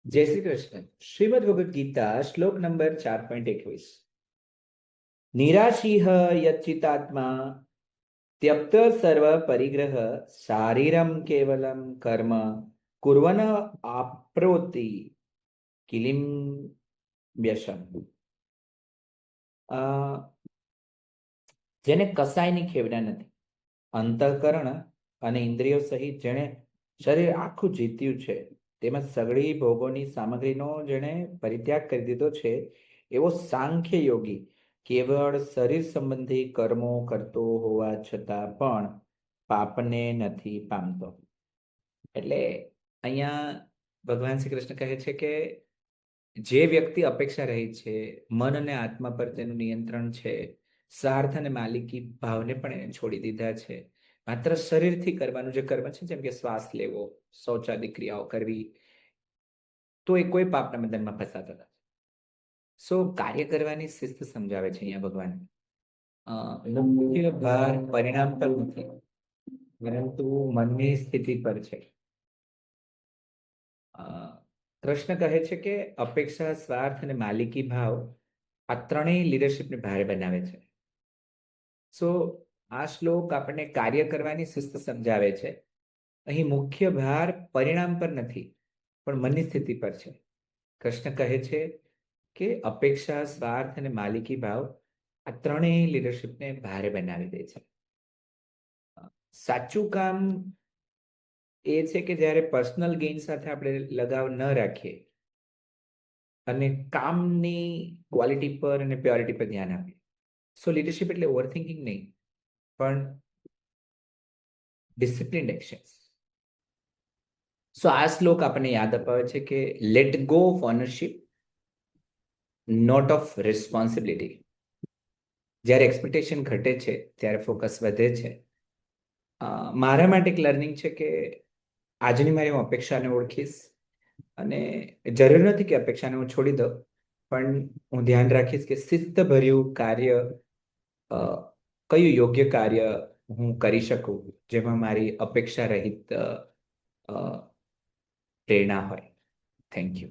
જય શ્રી કૃષ્ણ. શ્રીમદ ભગવદ ગીતા શ્લોક નંબર 4.21. નિરાશીહ યચ્ચિતાત્મા ત્યક્ત સર્વ પરિગ્રહ શારીરમ કેવલમ કર્મ કુર્વન આપ્રોતિ કિલિમ વ્યસન. જેને કસાયની ખેવના નથી, અંતઃકરણ અને ઇન્દ્રિયો સહિત જેણે શરીર આખું જીત્યું છે, તેમજ સઘળી ભોગોની સામગ્રીનો જેણે પરિત્યાગ કરી દીધો છે, એવો સાંખ્ય યોગી કેવળ શરીર સંબંધી કર્મો કરતો હોવા છતાં પણ પાપને નથી પામતો. એટલે અહીંયા ભગવાન શ્રી કૃષ્ણ કહે છે કે જે વ્યક્તિ અપેક્ષા રહી છે, મન અને આત્મા પર તેનું નિયંત્રણ છે, સ્વાર્થ અને માલિકી ભાવને પણ એને છોડી દીધા છે, માત્ર શરીરથી કરવાનું જે કર્મ છે, જેમ કે શ્વાસ લેવો, શૌચાદી ક્રિયાઓ કરવી, તો એ કોઈ પાપના બંધનમાં ફસાતો નથી. સો કાર્ય કરવાની શિસ્ત સમજાવે છે અહીંયા ભગવાન. મુખ્ય ભાર પરિણામ પર નથી, પરંતુ મનની સ્થિતિ પર છે. કૃષ્ણ કહે છે કે અપેક્ષા, સ્વાર્થ અને માલિકી ભાવ આ ત્રણેય લીડરશિપને ભારે બનાવે છે. સો આ શ્લોક આપણને કાર્ય કરવાની શિસ્ત સમજાવે છે. અહીં મુખ્ય ભાર પરિણામ પર નથી, પણ મનની સ્થિતિ પર છે. કૃષ્ણ કહે છે કે અપેક્ષા, સ્વાર્થ અને માલિકી ભાવ આ ત્રણેય લીડરશિપને ભારે બનાવી દે છે. સાચું કામ એ છે કે જ્યારે પર્સનલ ગેઇન સાથે આપણે લગાવ ન રાખીએ અને કામની ક્વોલિટી પર અને પ્યોરિટી પર ધ્યાન આપીએ. સો લીડરશિપ એટલે ઓવરથિંકિંગ નહીં, પણ ડિસિપ્લિન્ડ એક્શન્સ. સો આ શ્લોક આપણને યાદ અપાવે છે કે let go of ownership, not of responsibility. જ્યારે એક્સપેક્ટેશન ઘટે છે ત્યારે ફોકસ વધે છે. મારા માટે એક લર્નિંગ છે કે આજની મારી હું અપેક્ષાને ઓળખીશ, અને જરૂર નથી કે અપેક્ષાને હું છોડી દઉં, પણ હું ધ્યાન રાખીશ કે શિસ્તભર્યું કાર્ય, કયું યોગ્ય કાર્ય હું કરી શકું જેમાં મારી અપેક્ષા રહિત પ્રેરણા હોય. Thank you.